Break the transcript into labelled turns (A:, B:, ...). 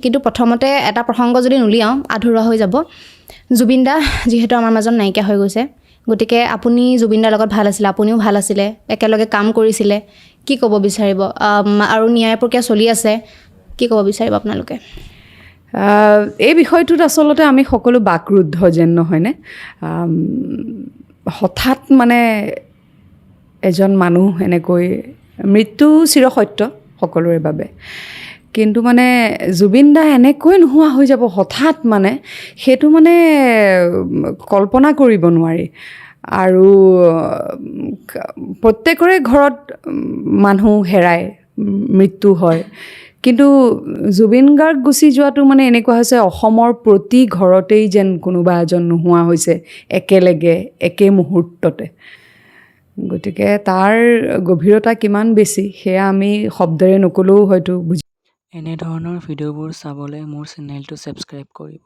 A: কিন্তু প্ৰথমতে এটা প্ৰসংগ যদি নুলিয়াওঁ আধৰুৱা হৈ যাব। জুবিন দা যিহেতু আমাৰ মাজত নাইকিয়া হৈ গৈছে, গতিকে আপুনি জুবিন দাৰ লগত ভাল আছিলে, আপুনিও ভাল আছিলে, একেলগে কাম কৰিছিলে, কি ক'ব বিচাৰিব? আৰু ন্যায় প্ৰক্ৰিয়া চলি আছে, কি ক'ব বিচাৰিব আপোনালোকে?
B: এই বিষয়টোত আচলতে আমি সকলো বাকৰুদ্ধ যেন নহয়নে? হঠাৎ মানে এজন মানুহ এনেকৈ মৃত্যু চিৰসত্য সকলোৰে বাবে, কিন্তু মানে জুবিন দা এনেকৈ নোহোৱা হৈ যাব হঠাৎ, মানে সেইটো মানে কল্পনা কৰিব নোৱাৰি। আৰু প্ৰত্যেকৰে ঘৰত মানুহ হেৰায়, মৃত্যু হয়, কিন্তু জুবিন গাৰ্গ গুচি যোৱাটো মানে এনেকুৱা হৈছে অসমৰ প্ৰতি ঘৰতেই যেন কোনোবা এজন নোহোৱা হৈছে একেলগে একে মুহূৰ্ততে। গতিকে তাৰ গভীৰতা কিমান বেছি সেয়া আমি শব্দৰে নকলেও হয়তো বুজি।
C: এনেধৰণৰ ভিডিঅ'বোৰ চাবলৈ মোৰ চেনেলটো ছাবস্ক্ৰাইব কৰিব।